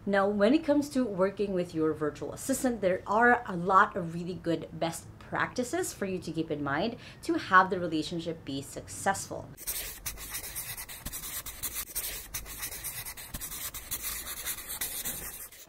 Now, when it comes to working with your virtual assistant, there are a lot of really good best practices for you to keep in mind to have the relationship be successful.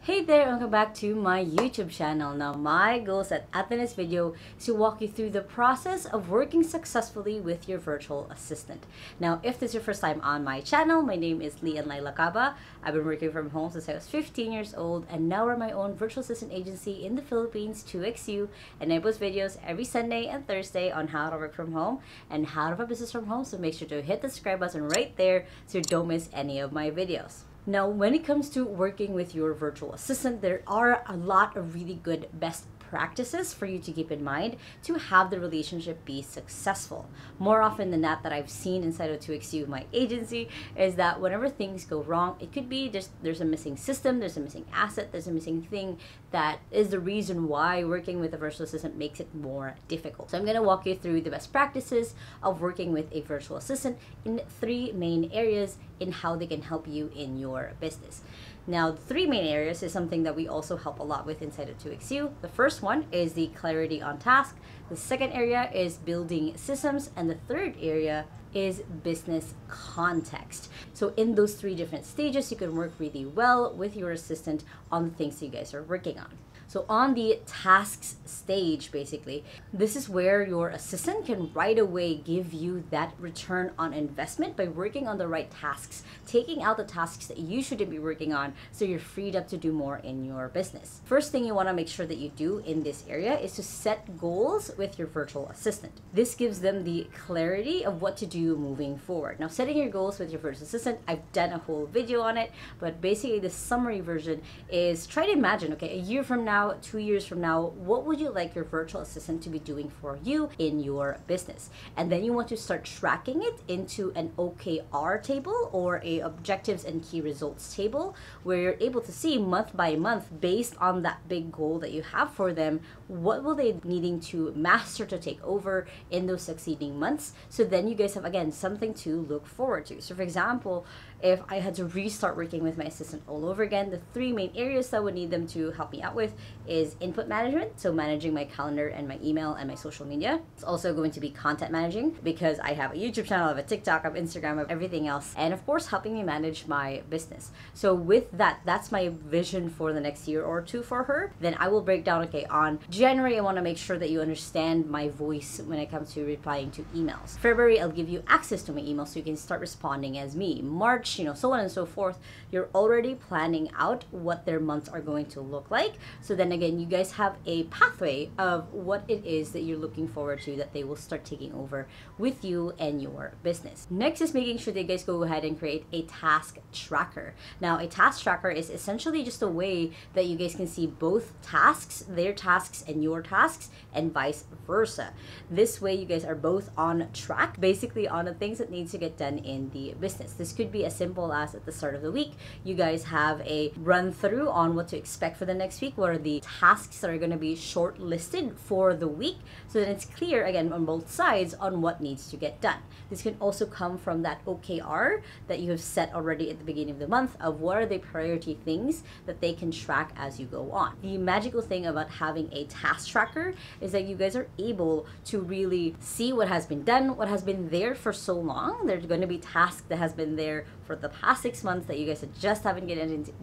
Hey there, welcome back to my YouTube channel. Now, my goals at this video is to walk you through the process of working successfully with your virtual assistant. Now, if this is your first time on my channel, my name is Lai Lacaba. I've been working from home since I was 15 years old and now run my own virtual assistant agency in the Philippines, 2XU, and I post videos every Sunday and Thursday on how to work from home and how to run a business from home. So make sure to hit the subscribe button right there so you don't miss any of my videos. Now, when it comes to working with your virtual assistant, there are a lot of really good best practices for you to keep in mind to have the relationship be successful. More often than not, that I've seen inside of 2XU, my agency, is that whenever things go wrong, it could be just there's a missing system, there's a missing asset, there's a missing thing that is the reason why working with a virtual assistant makes it more difficult. So I'm going to walk you through the best practices of working with a virtual assistant in 3 main areas in how they can help you in your business. Now, the 3 main areas is something that we also help a lot with inside of 2XU. The first one is the clarity on task. The second area is building systems. And the third area is business context. So in those 3 different stages, you can work really well with your assistant on the things you guys are working on. So on the tasks stage, basically, this is where your assistant can right away give you that return on investment by working on the right tasks, taking out the tasks that you shouldn't be working on so you're freed up to do more in your business. First thing you want to make sure that you do in this area is to set goals with your virtual assistant. This gives them the clarity of what to do moving forward. Now, setting your goals with your virtual assistant, I've done a whole video on it, but basically the summary version is try to imagine, okay, a year from now, 2 years from now, what would you like your virtual assistant to be doing for you in your business? And then you want to start tracking it into an OKR table or a objectives and key results table where you're able to see month by month based on that big goal that you have for them, what will they needing to master to take over in those succeeding months. So then you guys have, again, something to look forward to. So for example, if I had to restart working with my assistant all over again, the 3 main areas that I would need them to help me out with is input management, so managing my calendar and my email and my social media. It's also going to be content managing because I have a YouTube channel, I have a TikTok, I have Instagram, I have everything else, and of course helping me manage my business. So with that, that's my vision for the next year or 2 for her. Then I will break down, okay, on January, I want to make sure that you understand my voice when it comes to replying to emails. February, I'll give you access to my email so you can start responding as me. March, so on and so forth. You're already planning out what their months are going to look like. So then again, you guys have a pathway of what it is that you're looking forward to that they will start taking over with you and your business. Next is making sure that you guys go ahead and create a task tracker. Now, a task tracker is essentially just a way that you guys can see both tasks, their tasks and your tasks, and vice versa. This way, you guys are both on track, basically on the things that needs to get done in the business. This could be as simple as at the start of the week, you guys have a run through on what to expect for the next week. What are the tasks that are going to be shortlisted for the week? So then it's clear, again, on both sides on what needs to get done. This can also come from that OKR that you have set already at the beginning of the month of what are the priority things that they can track as you go on. The magical thing about having a task tracker is that you guys are able to really see what has been done, what has been there for so long. There's going to be tasks that has been there for the past 6 months that you guys just haven't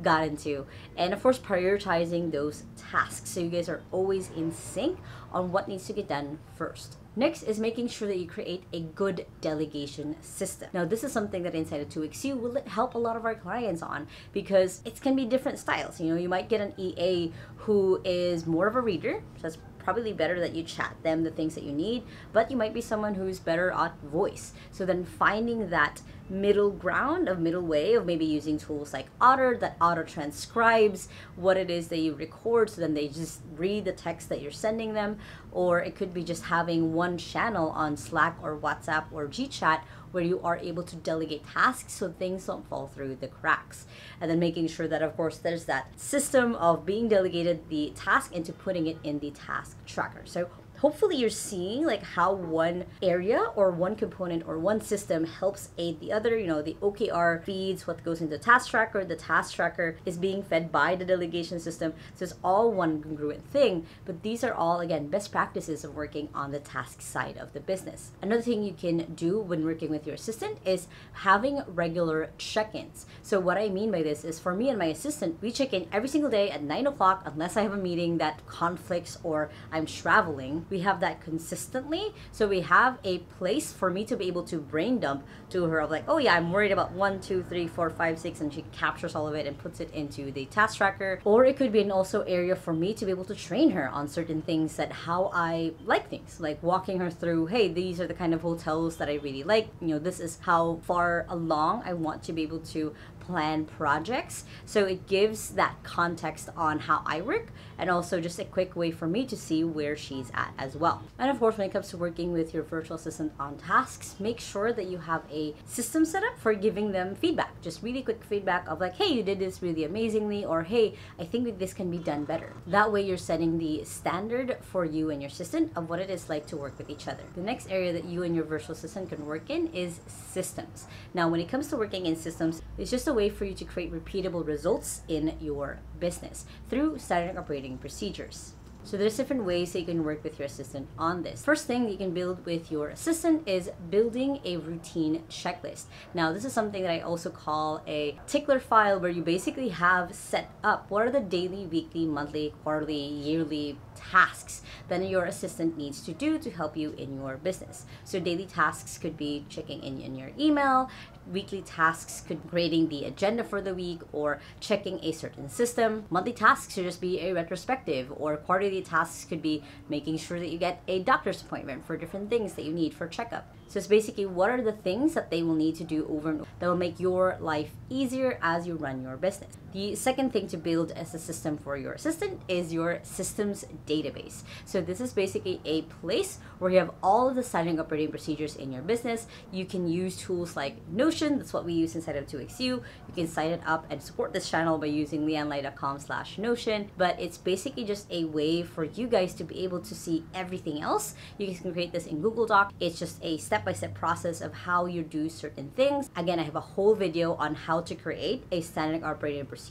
got into, and of course prioritizing those tasks so you guys are always in sync on what needs to get done first. Next is making sure that you create a good delegation system. Now, this is something that inside of 2XU will help a lot of our clients on because it can be different styles. You might get an EA who is more of a reader, so that's probably better that you chat them the things that you need, but you might be someone who's better at voice. So then finding that middle ground, of middle way of maybe using tools like Otter that auto transcribes what it is that you record, so then they just read the text that you're sending them. Or it could be just having one channel on Slack or WhatsApp or GChat where you are able to delegate tasks so things don't fall through the cracks. And then making sure that, of course, there's that system of being delegated the task into putting it in the task tracker. So hopefully you're seeing like how one area or one component or one system helps aid the other. You know, the OKR feeds what goes into the task tracker is being fed by the delegation system. So it's all one congruent thing, but these are all, again, best practices of working on the task side of the business. Another thing you can do when working with your assistant is having regular check-ins. So what I mean by this is, for me and my assistant, we check in every single day at 9 o'clock unless I have a meeting that conflicts or I'm traveling. We have that consistently. So we have a place for me to be able to brain dump to her of like, oh yeah, I'm worried about 1, 2, 3, 4, 5, 6, and she captures all of it and puts it into the task tracker. Or it could be an also area for me to be able to train her on certain things, that how I like things, like walking her through, hey, these are the kind of hotels that I really like. You know, this is how far along I want to be able to plan projects. So it gives that context on how I work, and also just a quick way for me to see where she's at as well. And of course, when it comes to working with your virtual assistant on tasks, make sure that you have a system set up for giving them feedback. Just really quick feedback of like, hey, you did this really amazingly, or hey, I think that this can be done better. That way you're setting the standard for you and your assistant of what it is like to work with each other. The next area that you and your virtual assistant can work in is systems. Now, when it comes to working in systems, it's just a way for you to create repeatable results in your business through standard operating procedures. So there's different ways that you can work with your assistant on this. First thing you can build with your assistant is building a routine checklist. Now, this is something that I also call a tickler file, where you basically have set up what are the daily, weekly, monthly, quarterly, yearly tasks that your assistant needs to do to help you in your business. So daily tasks could be checking in your email. Weekly tasks could be creating the agenda for the week or checking a certain system. Monthly tasks should just be a retrospective, or quarterly tasks could be making sure that you get a doctor's appointment for different things that you need for checkup. So it's basically what are the things that they will need to do over and over that will make your life easier as you run your business. The second thing to build as a system for your assistant is your systems database. So this is basically a place where you have all of the standard operating procedures in your business. You can use tools like Notion. That's what we use inside of 2XU. You can sign it up and support this channel by using leanlai.com/Notion. But it's basically just a way for you guys to be able to see everything else. You guys can create this in Google Doc. It's just a step-by-step process of how you do certain things. Again, I have a whole video on how to create a standard operating procedure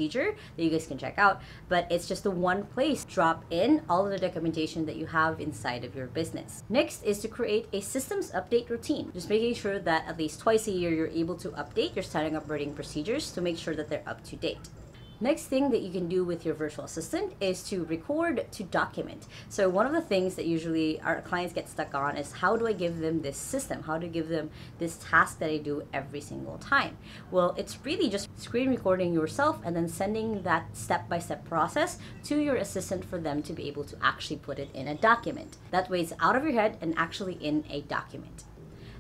that you guys can check out, but it's just the one place. Drop in all of the documentation that you have inside of your business. Next is to create a systems update routine. Just making sure that at least twice a year you're able to update your standard operating procedures to make sure that they're up to date. Next thing that you can do with your virtual assistant is to record to document. So one of the things that usually our clients get stuck on is, how do I give them this system? How to give them this task that I do every single time? Well, it's really just screen recording yourself and then sending that step-by-step process to your assistant for them to be able to actually put it in a document. That way it's out of your head and actually in a document.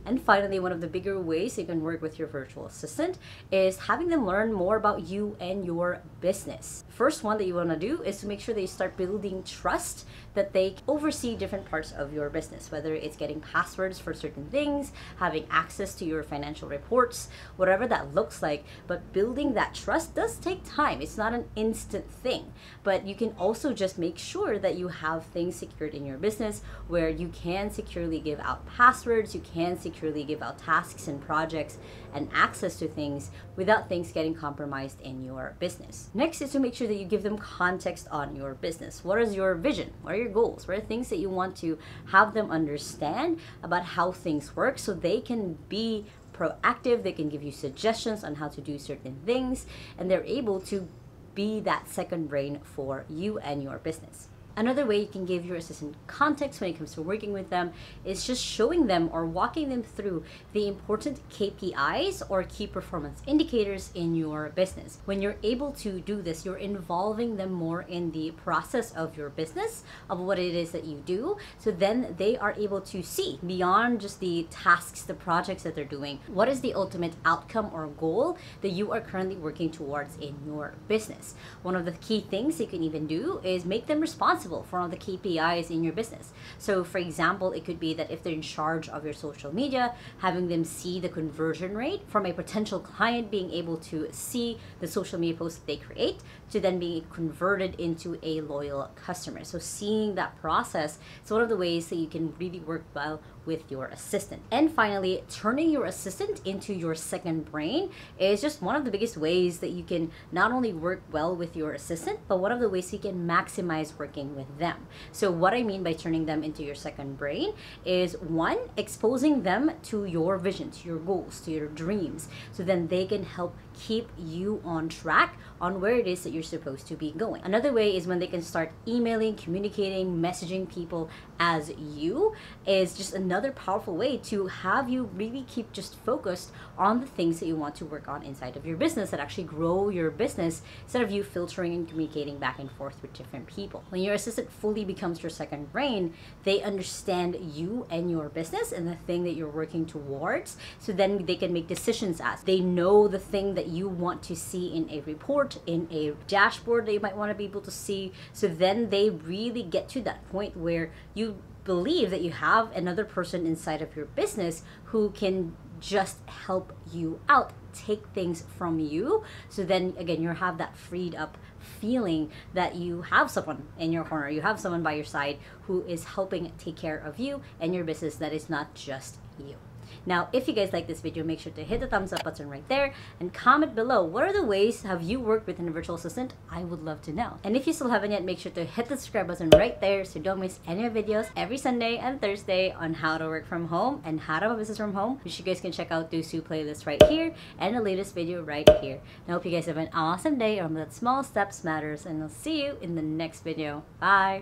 And finally, one of the bigger ways you can work with your virtual assistant is having them learn more about you and your business. First one that you want to do is to make sure that you start building trust, that they oversee different parts of your business, whether it's getting passwords for certain things, having access to your financial reports, whatever that looks like. But building that trust does take time. It's not an instant thing, but you can also just make sure that you have things secured in your business where you can securely give out passwords, you can securely give out tasks and projects and access to things without things getting compromised in your business. Next is to make sure that you give them context on your business. What is your vision? What are your goals? What are things that you want to have them understand about how things work, so they can be proactive, they can give you suggestions on how to do certain things, and they're able to be that second brain for you and your business. Another way you can give your assistant context when it comes to working with them is just showing them or walking them through the important KPIs or key performance indicators in your business. When you're able to do this, you're involving them more in the process of your business, of what it is that you do. So then they are able to see beyond just the tasks, the projects that they're doing. What is the ultimate outcome or goal that you are currently working towards in your business? One of the key things you can even do is make them responsible responsible for all the KPIs in your business. So for example, it could be that if they're in charge of your social media, having them see the conversion rate from a potential client being able to see the social media posts that they create to then be converted into a loyal customer. So seeing that process is one of the ways that you can really work well with your assistant. And finally, turning your assistant into your second brain is just one of the biggest ways that you can not only work well with your assistant, but one of the ways you can maximize working with them. So what I mean by turning them into your second brain is, one, exposing them to your vision, to your goals, to your dreams, so then they can help keep you on track on where it is that you're supposed to be going. Another way is when they can start emailing, communicating, messaging people as you, is just another powerful way to have you really keep just focused on the things that you want to work on inside of your business that actually grow your business, instead of you filtering and communicating back and forth with different people. When your assistant fully becomes your second brain, they understand you and your business and the thing that you're working towards, so then they can make decisions as they know the thing that you want to see in a report, in a dashboard that you might want to be able to see. So then they really get to that point where you believe that you have another person inside of your business who can just help you out, take things from you. So then again, you have that freed up feeling that you have someone in your corner, you have someone by your side who is helping take care of you and your business, that is not just you. Now, if you guys like this video, make sure to hit the thumbs up button right there and comment below, what are the ways have you worked with a virtual assistant? I would love to know. And if you still haven't yet, make sure to hit the subscribe button right there so you don't miss any of my videos every Sunday and Thursday on how to work from home and how to have a business from home, which you guys can check out the playlist right here and the latest video right here. And I hope you guys have an awesome day. Remember that small steps matters, and I'll see you in the next video. Bye!